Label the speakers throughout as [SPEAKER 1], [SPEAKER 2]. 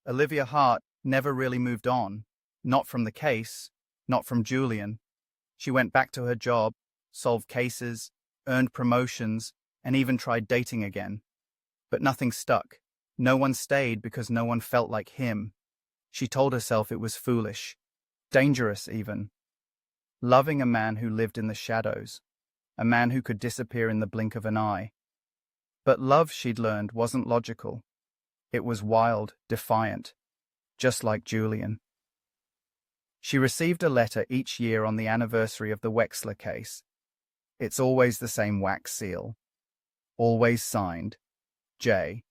[SPEAKER 1] Olivia Hart never really moved on. Not from the case, not from Julian. She went back to her job, solved cases, earned promotions, and even tried dating again. But nothing stuck. No one stayed because no one felt like him. She told herself it was foolish, dangerous even. Loving a man who lived in the shadows, a man who could disappear in the blink of an eye. But love, she'd learned, wasn't logical. It was wild, defiant, just like Julian. She received a letter each year on the anniversary of the Wexler case. It's always the same wax seal. Always signed, J.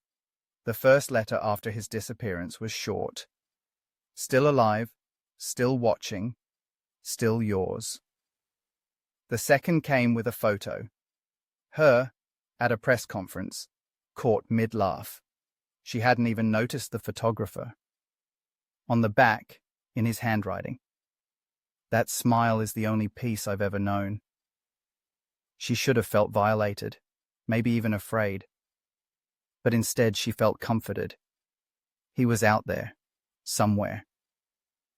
[SPEAKER 1] The first letter after his disappearance was short. Still alive, still watching, still yours. The second came with a photo. Her, at a press conference, caught mid-laugh. She hadn't even noticed the photographer. On the back, in his handwriting, "That smile is the only peace I've ever known." She should have felt violated, maybe even afraid. But instead she felt comforted. He was out there, somewhere.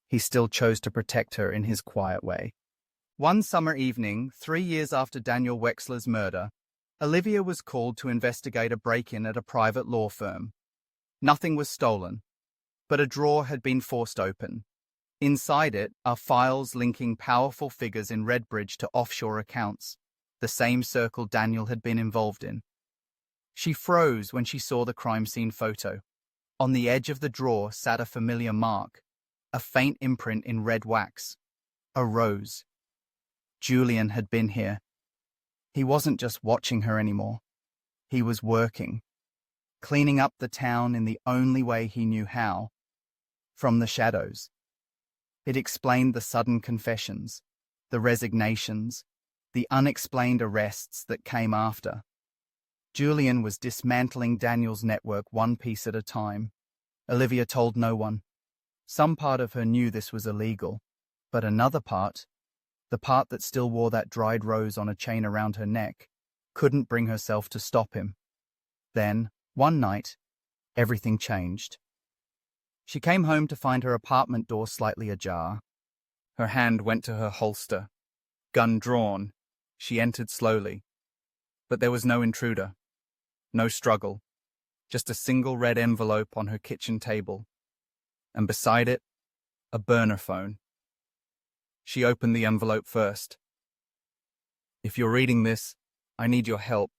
[SPEAKER 1] He still chose to protect her in his quiet way. One summer evening, 3 years after Daniel Wexler's murder, Olivia was called to investigate a break-in at a private law firm. Nothing was stolen, but a drawer had been forced open. Inside it are files linking powerful figures in Redbridge to offshore accounts, the same circle Daniel had been involved in. She froze when she saw the crime scene photo. On the edge of the drawer sat a familiar mark, a faint imprint in red wax. A rose. Julian had been here. He wasn't just watching her anymore. He was working, cleaning up the town in the only way he knew how, from the shadows. It explained the sudden confessions, the resignations, the unexplained arrests that came after. Julian was dismantling Daniel's network one piece at a time. Olivia told no one. Some part of her knew this was illegal, but another part, the part that still wore that dried rose on a chain around her neck, couldn't bring herself to stop him. Then, one night, everything changed. She came home to find her apartment door slightly ajar. Her hand went to her holster. Gun drawn, she entered slowly. But there was no intruder, no struggle, just a single red envelope on her kitchen table. And beside it, a burner phone. She opened the envelope first. "If you're reading this, I need your help.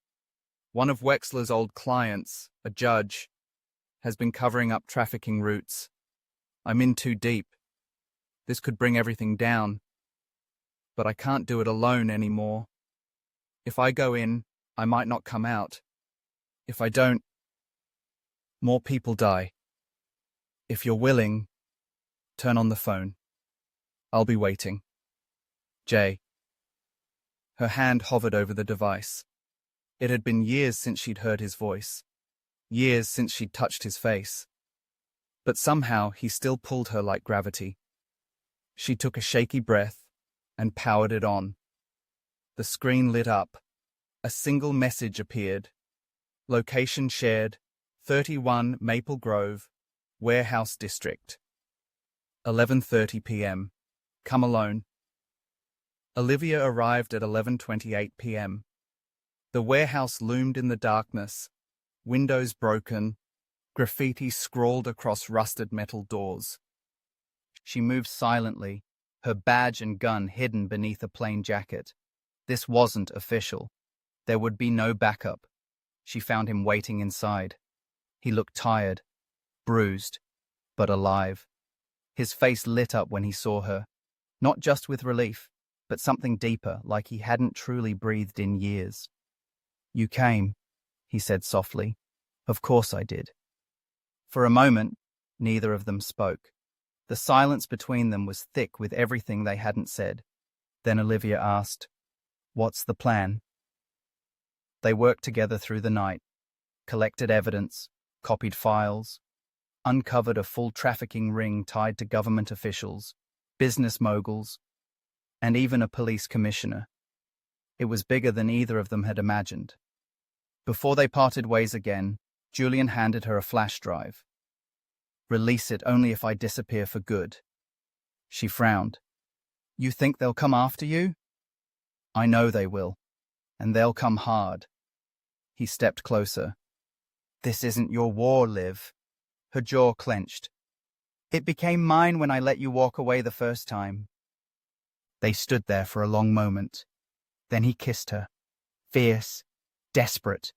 [SPEAKER 1] One of Wexler's old clients, a judge, has been covering up trafficking routes. I'm in too deep. This could bring everything down. But I can't do it alone anymore. If I go in, I might not come out. If I don't, more people die. If you're willing, turn on the phone. I'll be waiting. Jay." Her hand hovered over the device. It had been years since she'd heard his voice. Years since she'd touched his face. But somehow he still pulled her like gravity. She took a shaky breath and powered it on. The screen lit up. A single message appeared. Location shared, 31 Maple Grove, Warehouse District. 11:30 p.m. Come alone. Olivia arrived at 11:28 p.m. The warehouse loomed in the darkness, windows broken, graffiti scrawled across rusted metal doors. She moved silently, her badge and gun hidden beneath a plain jacket. This wasn't official. There would be no backup. She found him waiting inside. He looked tired, bruised, but alive. His face lit up when he saw her, not just with relief, but something deeper, like he hadn't truly breathed in years. "You came," he said softly. "Of course I did." For a moment, neither of them spoke. The silence between them was thick with everything they hadn't said. Then Olivia asked, "What's the plan?" They worked together through the night, collected evidence, copied files, uncovered a full trafficking ring tied to government officials, business moguls, and even a police commissioner. It was bigger than either of them had imagined. Before they parted ways again, Julian handed her a flash drive. Release it only if I disappear for good. She frowned. You think they'll come after you? I know they will, and they'll come hard. He stepped closer. This isn't your war, Liv. Her jaw clenched. It became mine when I let you walk away the first time. They stood there for a long moment. Then he kissed her, fierce, desperate,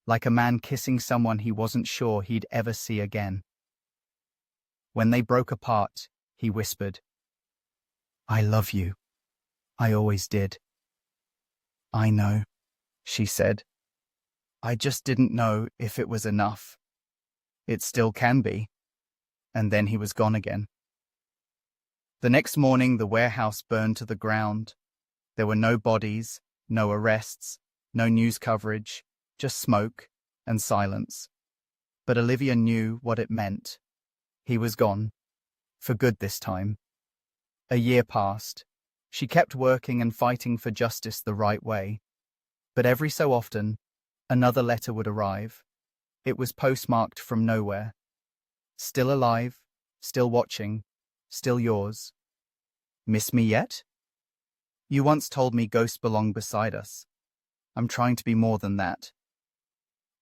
[SPEAKER 1] like a man kissing someone he wasn't sure he'd ever see again. When they broke apart, he whispered, I love you. I always did. I know, she said. I just didn't know if it was enough. It still can be. And then he was gone again. The next morning, the warehouse burned to the ground. There were no bodies, no arrests, no news coverage, just smoke and silence. But Olivia knew what it meant. He was gone. For good this time. A year passed. She kept working and fighting for justice the right way. But every so often, another letter would arrive. It was postmarked from nowhere. Still alive, still watching, still yours. Miss me yet? You once told me ghosts belong beside us. I'm trying to be more than that.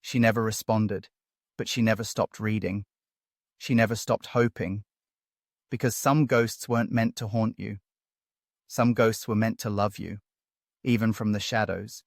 [SPEAKER 1] She never responded, but she never stopped reading. She never stopped hoping. Because some ghosts weren't meant to haunt you. Some ghosts were meant to love you, even from the shadows.